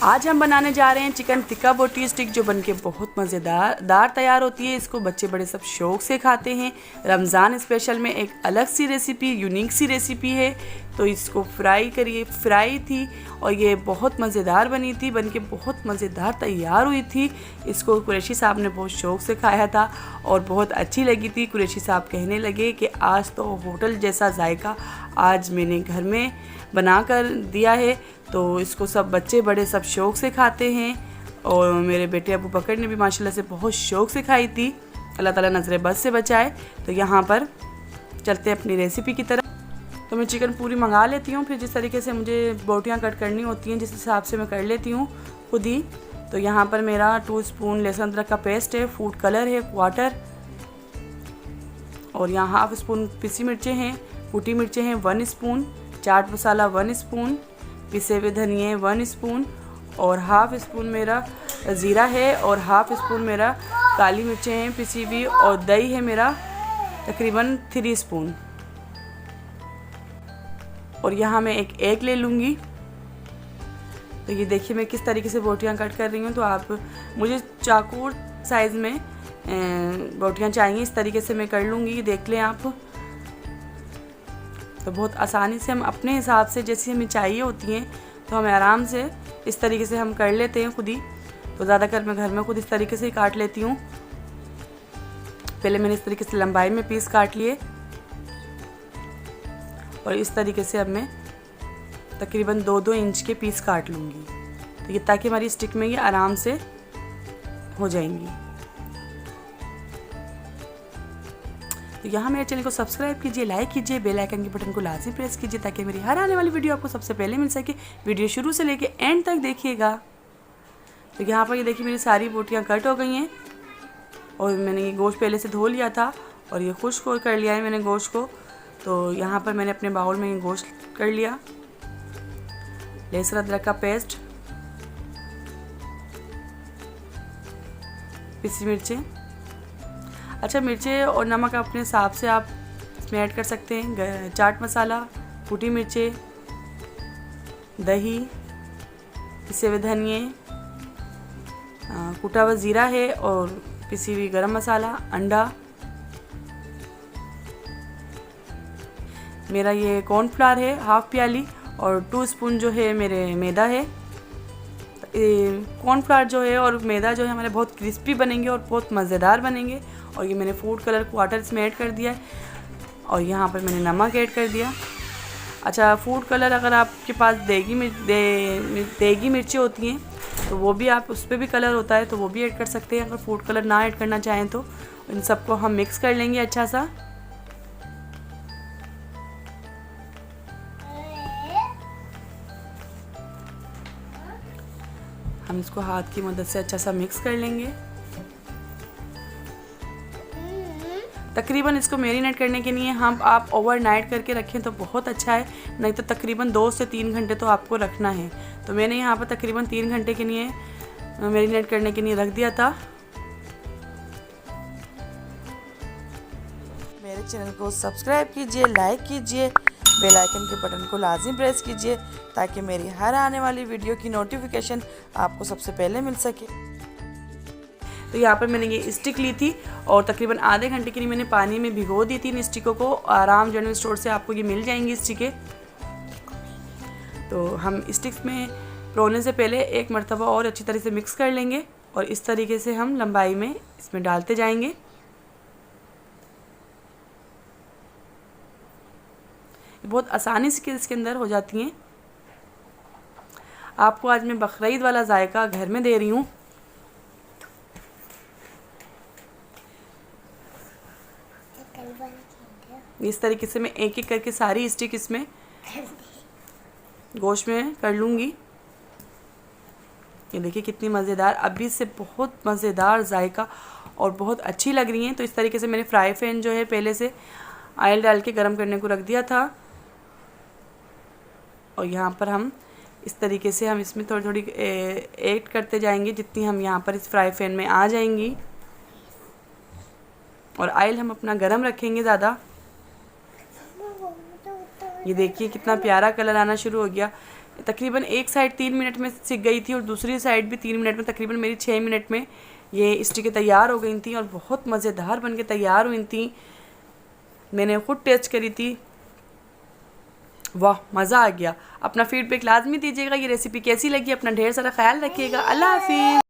आज हम बनाने जा रहे हैं चिकन टिक्का बोटी स्टिक, जो बनके बहुत मज़ेदार तैयार होती है। इसको बच्चे बड़े सब शौक से खाते हैं। रमज़ान स्पेशल में एक अलग सी रेसिपी, यूनिक सी रेसिपी है। तो इसको फ्राई थी और ये बहुत मज़ेदार बनी थी, बनके बहुत मज़ेदार तैयार हुई थी। इसको कुरैशी साहब ने बहुत शौक से खाया था और बहुत अच्छी लगी थी। कुरैशी साहब कहने लगे कि आज तो होटल जैसा जायका आज मैंने घर में बना कर दिया है। तो इसको सब बच्चे बड़े सब शौक से खाते हैं और मेरे बेटे अबू बकर ने भी माशाल्लाह से बहुत शौक से खाई थी। अल्लाह ताला नज़र बद से बचाए। तो यहाँ पर चलते हैं अपनी रेसिपी की तरफ। तो मैं चिकन पूरी मंगा लेती हूँ, फिर जिस तरीके से मुझे बोटियाँ कट करनी होती हैं जिस हिसाब से मैं कर लेती हूँ खुद ही। तो यहाँ पर मेरा 2 स्पून लहसुन अदरक का पेस्ट है, फूड कलर है क्वार्टर, और यहाँ हाफ स्पून पिसी मिर्चें हैं, कुटी मिर्चें हैं 1 स्पून, चाट मसाला 1 स्पून, पिसे हुए धनिए 1 स्पून, और हाफ स्पून मेरा ज़ीरा है, और हाफ स्पून मेरा काली मिर्चें हैं पिसी हुई, और दही है मेरा तकरीबन 3 स्पून। और यहाँ मैं एक एग ले लूँगी। तो ये देखिए मैं किस तरीके से बोटियाँ कट कर रही हूँ। तो आप मुझे चाकू साइज़ में बोटियाँ चाहिए, इस तरीके से मैं कर लूँगी। ये देख लें आप। तो बहुत आसानी से हम अपने हिसाब से जैसी हमें चाहिए होती हैं तो हमें आराम से इस तरीके से हम कर लेते हैं खुद ही। तो ज़्यादातर मैं घर में खुद इस तरीके से ही काट लेती हूँ। पहले मैंने इस तरीके से लंबाई में पीस काट लिए और इस तरीके से अब मैं तकरीबन 2-2 इंच के पीस काट लूँगी। तो ये ताकि हमारी स्टिक में ये आराम से हो जाएंगी। तो यहाँ मेरे चैनल को सब्सक्राइब कीजिए, लाइक कीजिए, बेल आइकन के बटन को लाजमी प्रेस कीजिए ताकि मेरी हर आने वाली वीडियो आपको सबसे पहले मिल सके। वीडियो शुरू से लेके एंड तक देखिएगा। तो यहाँ पर ये देखिए मेरी सारी बोटियाँ कट हो गई हैं और मैंने ये गोश्त पहले से धो लिया था और ये खुश्क कर लिया है मैंने गोश्त को। तो यहाँ पर मैंने अपने बाउल में ये गोश्त कर लिया। लहसुन अदरक का पेस्ट, पिसी मिर्चें, अच्छा मिर्चें और नमक अपने हिसाब से आप इसमें ऐड कर सकते हैं। चाट मसाला, कुटी मिर्चें, दही, पिसे हुए धनिए, कुटा हुआ ज़ीरा है और पिसी हुई गरम मसाला, अंडा, मेरा ये कॉर्नफ्लावर है हाफ प्याली, और 2 स्पून जो है मेरे मैदा है। कॉर्नफ्लावर जो है और मैदा जो है हमारे बहुत क्रिस्पी बनेंगे और बहुत मज़ेदार बनेंगे। और ये मैंने फूड कलर क्वार्टर इसमें ऐड कर दिया है और यहाँ पर मैंने नमक ऐड कर दिया। अच्छा फूड कलर अगर आपके पास देगी मिर्चें होती हैं तो वो भी आप उस पर भी कलर होता है तो वो भी ऐड कर सकते हैं। अगर फूड कलर ना ऐड करना चाहें तो इन सबको हम मिक्स कर लेंगे अच्छा सा। हम इसको हाथ की मदद से अच्छा सा मिक्स कर लेंगे। तकरीबन इसको मैरिनेट करने के लिए हम आप ओवरनाइट करके रखें तो बहुत अच्छा है, नहीं तो तकरीबन 2 से 3 घंटे तो आपको रखना है। तो मैंने यहाँ पर तकरीबन 3 घंटे के लिए मैरिनेट करने के लिए रख दिया था। मेरे चैनल को सब्सक्राइब कीजिए, लाइक कीजिए, बेल आइकन के बटन को लाजिम प्रेस कीजिए ताकि मेरी हर आने वाली वीडियो की नोटिफिकेशन आपको सबसे पहले मिल सके। तो यहाँ पर मैंने ये स्टिक ली थी और तकरीबन आधे घंटे के लिए मैंने पानी में भिगो दी थी इन स्टिकों को। आराम जनरल स्टोर से आपको ये मिल जाएंगी स्टिकें। तो हम स्टिक्स में रोने से पहले एक मरतबा और अच्छी तरह से मिक्स कर लेंगे और इस तरीके से हम लंबाई में इसमें डालते जाएंगे। बहुत आसानी से इसके अंदर हो जाती हैं। आपको आज मैं बकरीद वाला जायका घर में दे रही हूँ। इस तरीके से मैं एक एक करके सारी स्टिक इसमें गोश्त में कर लूँगी। ये देखिए कितनी मज़ेदार, अभी से बहुत मज़ेदार जायका और बहुत अच्छी लग रही हैं। तो इस तरीके से मैंने फ्राई पैन जो है पहले से ऑयल डाल के गरम करने को रख दिया था और यहाँ पर हम इस तरीके से हम इसमें थोड़ी थोड़ी ऐड करते जाएंगे जितनी हम यहाँ पर इस फ्राई पैन में आ जाएंगी। और ऑयल हम अपना गरम रखेंगे ज़्यादा। ये देखिए कितना प्यारा कलर आना शुरू हो गया। तकरीबन एक साइड 3 मिनट में सिक गई थी और दूसरी साइड भी 3 मिनट में, तकरीबन मेरी 6 मिनट में ये स्टिकें तैयार हो गई थी और बहुत मज़ेदार बन के तैयार हुई थी। मैंने ख़ुद टेस्ट करी थी, वाह मज़ा आ गया। अपना फीडबैक लाजमी दीजिएगा, ये रेसिपी कैसी लगी, अपना ढेर सारा ख्याल रखिएगा। अल्लाह हाफिज़।